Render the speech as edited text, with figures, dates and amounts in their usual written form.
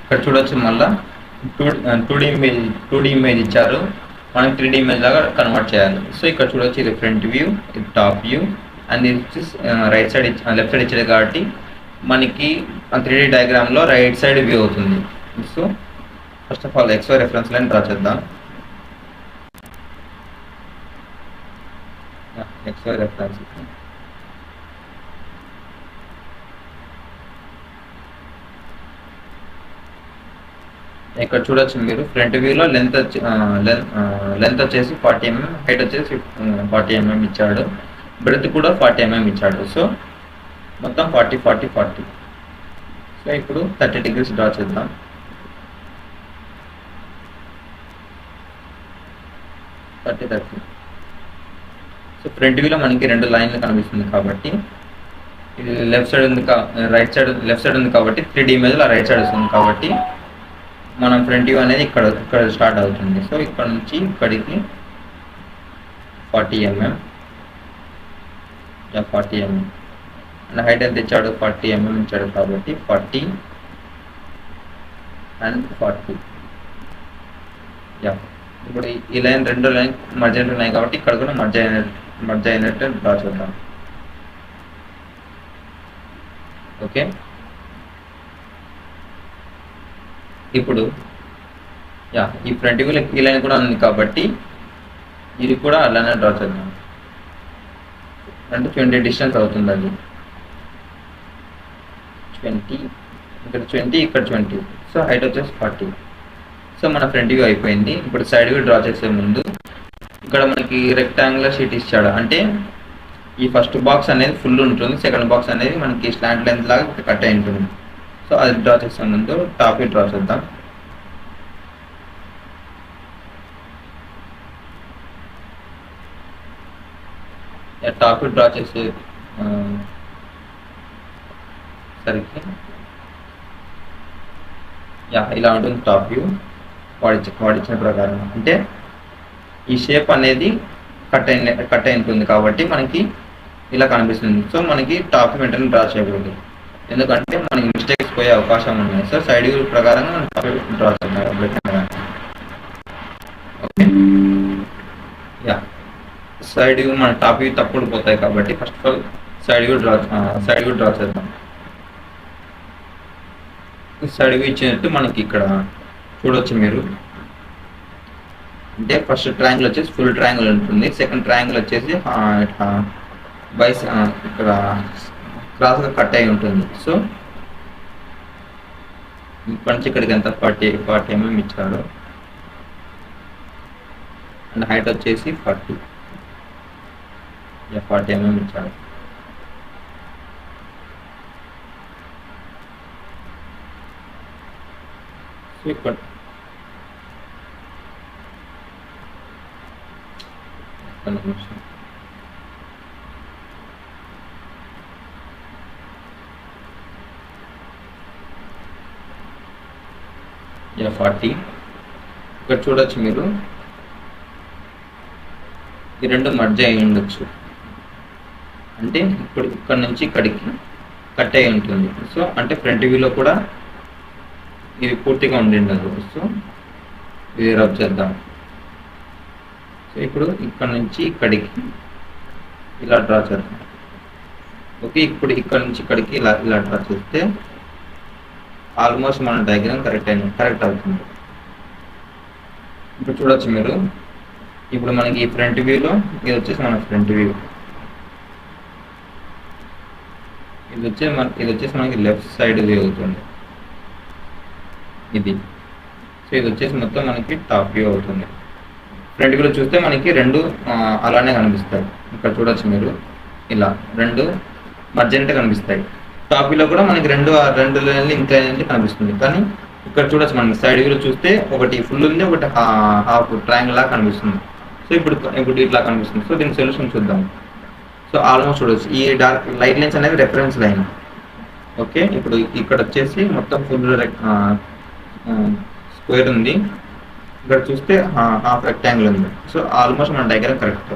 ఇక్కడ చూడొచ్చు మళ్ళా టూ డీ ఇమేజ్ ఇచ్చారు, మనకి 3D ఇమేజ్ లాగా కన్వర్ట్ చేయాలి. సో ఇక్కడ చూడొచ్చు ఇది ఫ్రంట్ వ్యూ, ఇది టాప్ వ్యూ అండ్ ఇది రైట్ సైడ్ లెఫ్ట్ సైడ్ ఇచ్చాడు కాబట్టి మనకి 3D డయాగ్రామ్లో రైట్ సైడ్ వ్యూ అవుతుంది. So first of all XY reference line draw చేద్దాం. XY రెఫరెన్స్ ఇక్కడ చూడొచ్చు మీరు ఫ్రంట్ వ్యూలో లెంత్ వచ్చేసి 40 mm, హైట్ వచ్చేసి 40 mm ఇచ్చాడు, బ్రెత్ కూడా 40 mm ఇచ్చాడు. సో మొత్తం 40 40 40. సో ఇప్పుడు 30 degrees డ్రా చేద్దాం. సో ఫ్రంట్ వ్యూలో మనకి 2 లైన్లు కనిపిస్తుంది కాబట్టి ఇది లెఫ్ట్ సైడ్ ఉంది, లెఫ్ట్ సైడ్ ఉంది కాబట్టి 3D ఇమేజ్లో రైట్ సైడ్ వస్తుంది కాబట్టి మనం ఫ్రంట్ వ్యూ అనేది ఇక్కడ స్టార్ట్ అవుతుంది. సో ఇక్కడ నుంచి ఇక్కడికి 40 mm, 40 mm అండ్ హైట్ ఎంత ఇచ్చాడు 40 mm ఇచ్చాడు కాబట్టి 40 అండ్ 40. ఇప్పుడు ఈ లైన్ 2 లైన్ మర్జ్ ఉన్నాయి కాబట్టి ఇక్కడ కూడా మర్జ్ అయినట్టు డ్రా చేద్దాం. ఓకే, ఇప్పుడు ఈ ఫ్రంట్ వ్యూలో ఈ లైన్ కూడా ఉంది కాబట్టి ఇది కూడా అలానే డ్రా చేద్దాం. అంటే 20 డిస్టెన్స్ అవుతుంది, అది 20, ఇక్కడ 20, ఇక్కడ 20. సో హైట్ వచ్చేసి 40. సో మన ఫ్రంట్ వ్యూ అయిపోయింది. ఇప్పుడు సైడ్ వ్యూ డ్రా చేసే ముందు ఇక్కడ మనకి రెక్టాంగులర్ షీట్ ఇచ్చాడు, అంటే ఈ ఫస్ట్ బాక్స్ అనేది ఫుల్ ఉంటుంది, సెకండ్ బాక్స్ అనేది మనకి స్లాంట్ లెంత్ లాగా కట్ అయి ఉంటుంది. సో అది డ్రా చేసే ముందు టాప్ వ్యూ డ్రా చేద్దాం. టాప్ వ్యూ డ్రా చేసే సరికి ఇలా ఉంటుంది టాప్ వ్యూ. వాడిచ్చిన ప్రకారం అంటే ఈ షేప్ అనేది కట్ అయి ఉంటుంది కాబట్టి మనకి ఇలా కనిపిస్తుంది. సో మనకి టాప్ వెంటనే డ్రా చేయకూడదు, ఎందుకంటే మనకి మిస్టేక్స్ పోయే అవకాశం ఉన్నాయి. సో సైడ్ వ్యూ ప్రకారంగా మనం టాప్ వ్యూ డ్రా చేద్దాం. ఓకే, సైడ్ వ్యూ మన టాప్ వ్యూ తప్పుడు పోతాయి కాబట్టి first of all side view draw చేద్దాం. సైడ్ వ్యూ ఇచ్చినట్టు మనకి ఇక్కడ చూడొచ్చు మీరు, అంటే ఫస్ట్ ట్రయాంగిల్ వచ్చేసి ఫుల్ ట్రయాంగిల్ ఉంటుంది, సెకండ్ ట్రయాంగిల్ వచ్చేసి ఇక్కడ క్రాస్గా కట్ అయి ఉంటుంది. సో ఇక్కడి నుంచి ఇక్కడికి ఎంత 40 mm ఇచ్చాడు అండ్ హైట్ వచ్చేసి 40 mm ఇచ్చాడు. సో ఇక్కడ 40. ఇక్కడ చూడొచ్చు మీరు ఈ రెండు మర్జ్ అయి ఉండొచ్చు, అంటే ఇప్పుడు ఇక్కడ నుంచి ఇక్కడికి కట్ అయి ఉంటుంది. సో అంటే ఫ్రంట్ వ్యూలో కూడా ఇది పూర్తిగా ఉండి ఉండదు. సో ఇది రబ్ చేద్దాం. సో ఇప్పుడు ఇక్కడ నుంచి ఇక్కడికి ఇలా డ్రా చేద్దాం. ఓకే, ఇప్పుడు ఇక్కడ నుంచి ఇక్కడికి ఇలా డ్రా చేస్తే ఆల్మోస్ట్ మన డయాగ్రామ్ కరెక్ట్ అవుతుంది. ఇప్పుడు చూడొచ్చు మీరు, ఇప్పుడు మనకి ఈ ఫ్రంట్ వ్యూలో ఇది వచ్చేసి మన ఫ్రంట్ వ్యూ, ఇది వచ్చేసి మనకి లెఫ్ట్ సైడ్ వ్యూ అవుతుంది ఇది. సో ఇది వచ్చేసి మొత్తం మనకి టాప్ వ్యూ అవుతుంది. ఫ్రంట్ వ్యూలో చూస్తే మనకి రెండు అలానే కనిపిస్తాయి. ఇక్కడ చూడొచ్చు మీరు ఇలా రెండు మర్జెంట్ కనిపిస్తాయి. టాప్ వ్యూలో కూడా మనకి రెండు లైన్లు ఇంక్లైన్ కనిపిస్తుంది. కానీ ఇక్కడ చూడొచ్చు మనకి సైడ్ వ్యూలో చూస్తే ఒకటి ఫుల్ ఉంది, ఒకటి హాఫ్ ట్రయాంగిల్ లాగా కనిపిస్తుంది. సో ఇప్పుడు ఇట్లా కనిపిస్తుంది. సో దీని సొల్యూషన్ చూద్దాం. సో ఆల్మోస్ట్ చూడొచ్చు ఈ డార్క్ లైట్ లైన్స్ అనేది రెఫరెన్స్ లైన్. ఓకే, ఇప్పుడు ఇక్కడ వచ్చేసి మొత్తం ఫుల్ స్క్వేర్ ఉంది, ఇక్కడ చూస్తే హాఫ్ రెక్టాంగిల్ ఉంది. సో ఆల్మోస్ట్ మన డయాగ్రామ్ కరెక్ట్.